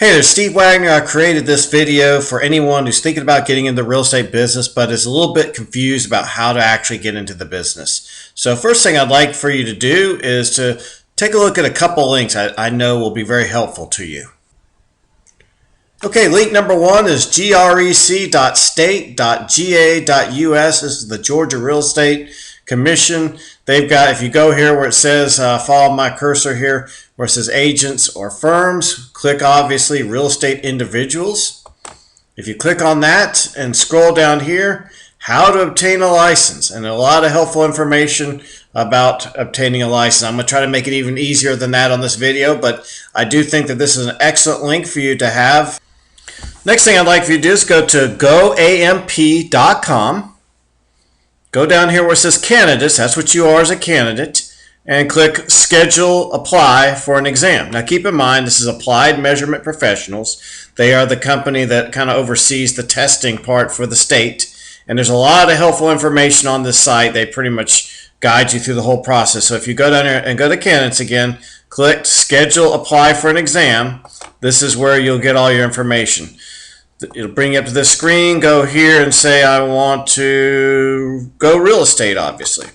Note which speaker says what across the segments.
Speaker 1: Hey there, Steve Wagner. I created this video for anyone who's thinking about getting into the real estate business but is a little bit confused about how to actually get into the business. So first thing I'd like for you to do is to take a look at a couple links I know will be very helpful to you. Okay, link number one is grec.state.ga.us. This is the Georgia Real Estate Commission. They've got, if you go here where it says, follow my cursor here, where it says agents or firms, click obviously real estate individuals. If you click on that and scroll down here, how to obtain a license, and a lot of helpful information about obtaining a license. I'm going to try to make it even easier than that on this video, but I do think that this is an excellent link for you to have. Next thing I'd like for you to do is go to goamp.com. Go down here where it says candidates, that's what you are as a candidate, and click schedule apply for an exam. Now keep in mind this is Applied Measurement Professionals. They are the company that kind of oversees the testing part for the state, and there's a lot of helpful information on this site. They pretty much guide you through the whole process. So if you go down here and go to candidates again, click schedule apply for an exam, this is where you'll get all your information. It'll bring you up to this screen. Go here and say I want to go real estate, obviously.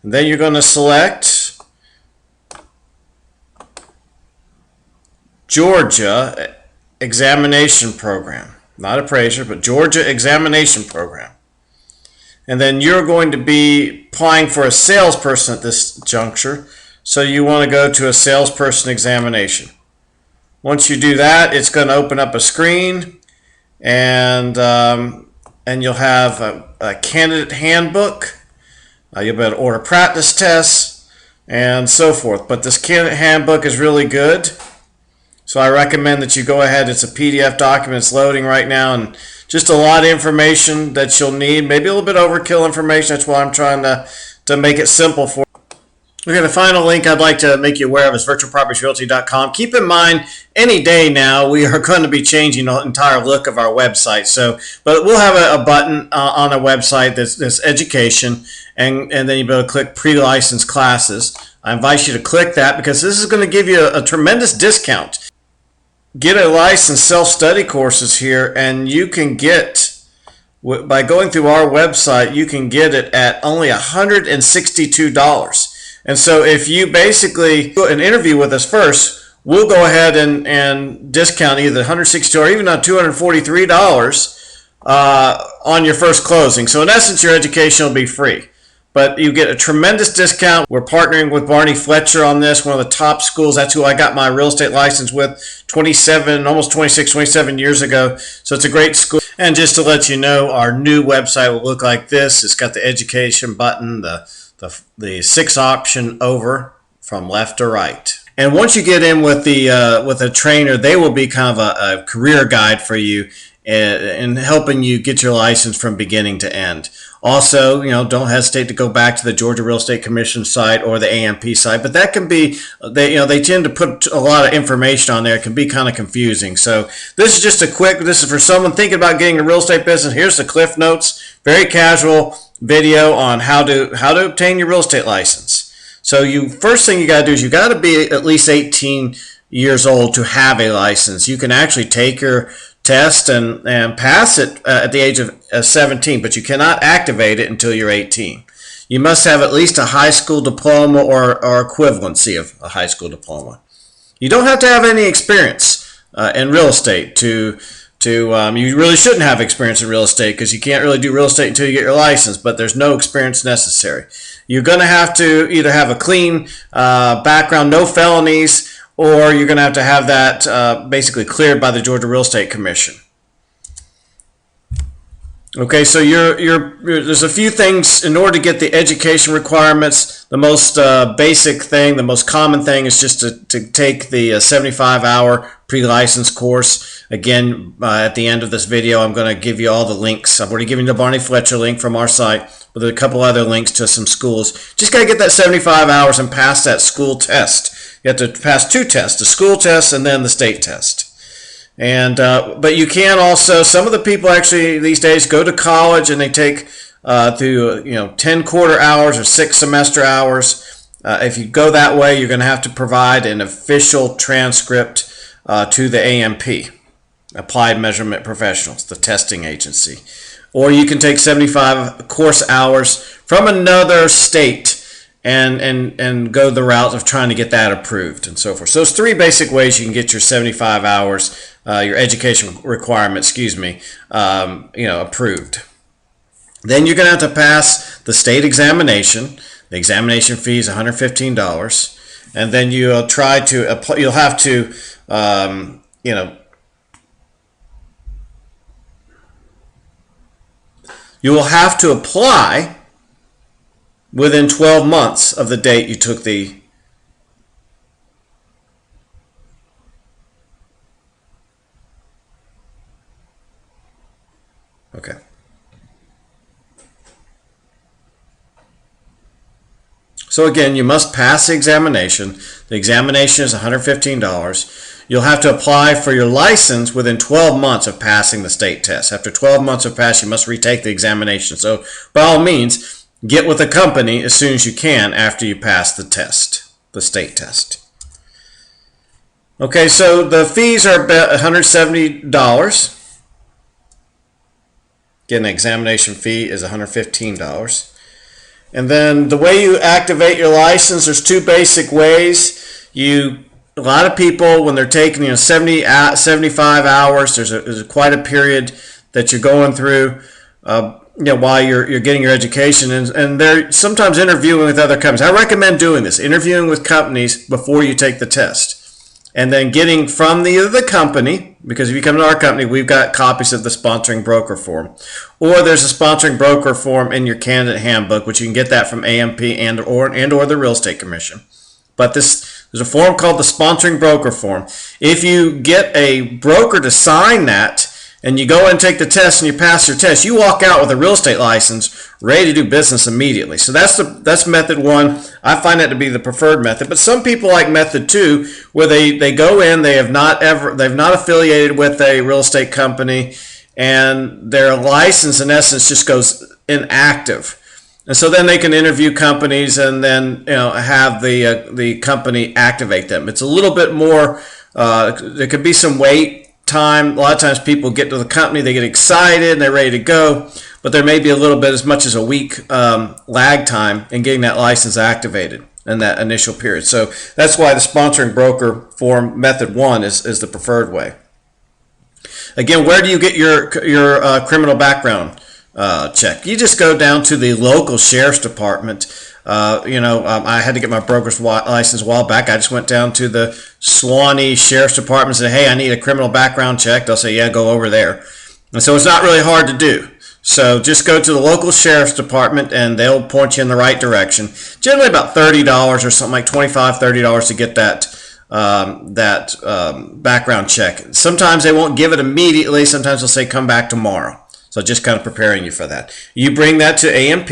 Speaker 1: And then you're going to select Georgia Examination Program. Not appraiser, but Georgia Examination Program. And then you're going to be applying for a salesperson at this juncture. So you want to go to a salesperson examination. Once you do that, it's going to open up a screen. And you'll have a candidate handbook. You'll be able to order practice tests and so forth. But this candidate handbook is really good, so I recommend that you go ahead. It's a PDF document. It's loading right now, and just a lot of information that you'll need. Maybe a little bit overkill information. That's why I'm trying to make it simple for you. Okay, the final link I'd like to make you aware of is virtualpropertiesrealty.com. Keep in mind, any day now we are going to be changing the entire look of our website. But we'll have a button on our website that's education, and then you'll be able to click pre-licensed classes. I invite you to click that because this is going to give you a tremendous discount. Get a license self-study courses here, and you can get, by going through our website, you can get it at only $162. And so if you basically do an interview with us first, we'll go ahead and discount either $162 or even $243 on your first closing. So in essence, your education will be free. But you get a tremendous discount. We're partnering with Barney Fletcher on this, one of the top schools. That's who I got my real estate license with almost 27 years ago. So it's a great school. And just to let you know, our new website will look like this. It's got the education button, the 6 option over from left to right. And once you get in with a trainer, they will be kind of a career guide for you in helping you get your license from beginning to end. Also, don't hesitate to go back to the Georgia Real Estate Commission site or the AMP site, but that can be, they tend to put a lot of information on there. It can be kind of confusing. So this is just this is for someone thinking about getting a real estate business. Here's the Cliff Notes, very casual video on how to obtain your real estate license. So first thing you got to do is you got to be at least 18 years old to have a license. You can actually take your test and pass it at the age of 17, but you cannot activate it until you're 18. You must have at least a high school diploma or equivalency of a high school diploma. You don't have to have any experience in real estate you really shouldn't have experience in real estate because you can't really do real estate until you get your license, but there's no experience necessary. You're going to have to either have a clean background, no felonies, or you're going to have that basically cleared by the Georgia Real Estate Commission. Okay, so there's a few things in order to get the education requirements. The most basic thing, the most common thing is just to take the 75-hour pre-license course. Again, at the end of this video, I'm going to give you all the links. I've already given you the Barney Fletcher link from our site, but there's a couple other links to some schools. Just got to get that 75 hours and pass that school test. You have to pass 2 tests, the school test and then the state test. And but you can also, some of the people actually these days go to college and they take through 10 quarter hours or 6 semester hours. If you go that way, you're going to have to provide an official transcript to the AMP, Applied Measurement Professionals, the testing agency. Or you can take 75 course hours from another state and go the route of trying to get that approved and so forth. So there's three basic ways you can get your 75 hours, your education requirement, approved. Then you're going to have to pass the state examination. The examination fee is $115, and then you'll try to apply. You'll have to, you will have to apply within 12 months of the date you took the okay. So again, you must pass the examination. The examination is $115. You'll have to apply for your license within 12 months of passing the state test. After 12 months of pass, you must retake the examination. So by all means, get with the company as soon as you can after you pass the test, the state test. Okay, so the fees are about $170. Again, the examination fee is $115. And then the way you activate your license, there's two basic ways. A lot of people, when they're taking 75 hours, there's quite a period that you're going through while you're getting your education, and they're sometimes interviewing with other companies. I recommend doing this, interviewing with companies before you take the test. And then getting from either the company, because if you come to our company, we've got copies of the sponsoring broker form, or there's a sponsoring broker form in your candidate handbook, which you can get that from AMP and or the Real Estate Commission. But there's a form called the sponsoring broker form. If you get a broker to sign that, and you go and take the test and you pass your test, you walk out with a real estate license ready to do business immediately. So that's method one. I find that to be the preferred method. But some people like method two, where they go in, they've not affiliated with a real estate company, and their license in essence just goes inactive. And so then they can interview companies and then have the company activate them. It's a little bit more. There could be some wait time. A lot of times people get to the company, they get excited, and they're ready to go, but there may be a little bit, as much as a week lag time in getting that license activated in that initial period. So that's why the sponsoring broker form method one is the preferred way. Again, where do you get your criminal background check? You just go down to the local sheriff's department. I had to get my broker's license a while back. I just went down to the Suwannee Sheriff's Department and said, hey, I need a criminal background check. They'll say, yeah, go over there. And so it's not really hard to do. So just go to the local sheriff's department and they'll point you in the right direction. Generally about $30 or something like $25, $30 to get that background check. Sometimes they won't give it immediately. Sometimes they'll say, come back tomorrow. So just kind of preparing you for that. You bring that to AMP.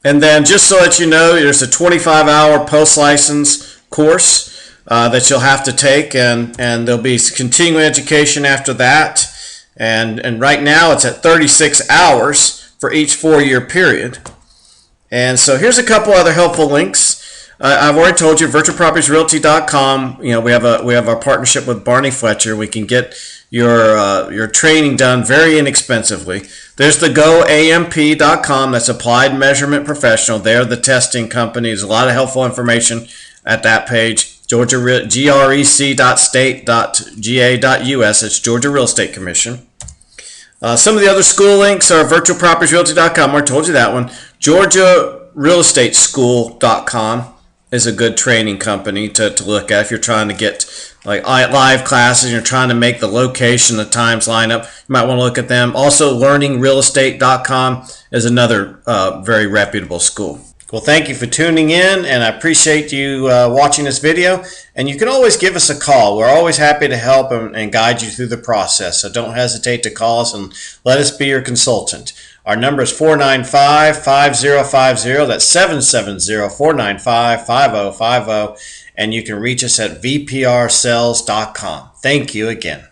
Speaker 1: And then just so that you know, there's a 25-hour post-license course that you'll have to take, and there'll be continuing education after that. And right now it's at 36 hours for each 4-year period. And so here's a couple other helpful links. I've already told you, virtualpropertiesrealty.com. We have our partnership with Barney Fletcher. We can get your training done very inexpensively. There's the goamp.com. That's Applied Measurement Professional. They're the testing company. There's a lot of helpful information at that page. Georgia grec.state.ga.us. It's Georgia Real Estate Commission. Some of the other school links are virtualpropertiesrealty.com. I told you that one. GeorgiaRealEstateSchool.com is a good training company to look at if you're trying to get like live classes and you're trying to make the location, the times line up. You might want to look at them. Also, learningrealestate.com is another very reputable school. Well, thank you for tuning in, and I appreciate you watching this video. And you can always give us a call. We're always happy to help and guide you through the process. So don't hesitate to call us and let us be your consultant. Our number is 495-5050. That's 770-495-5050. And you can reach us at vprsales.com. Thank you again.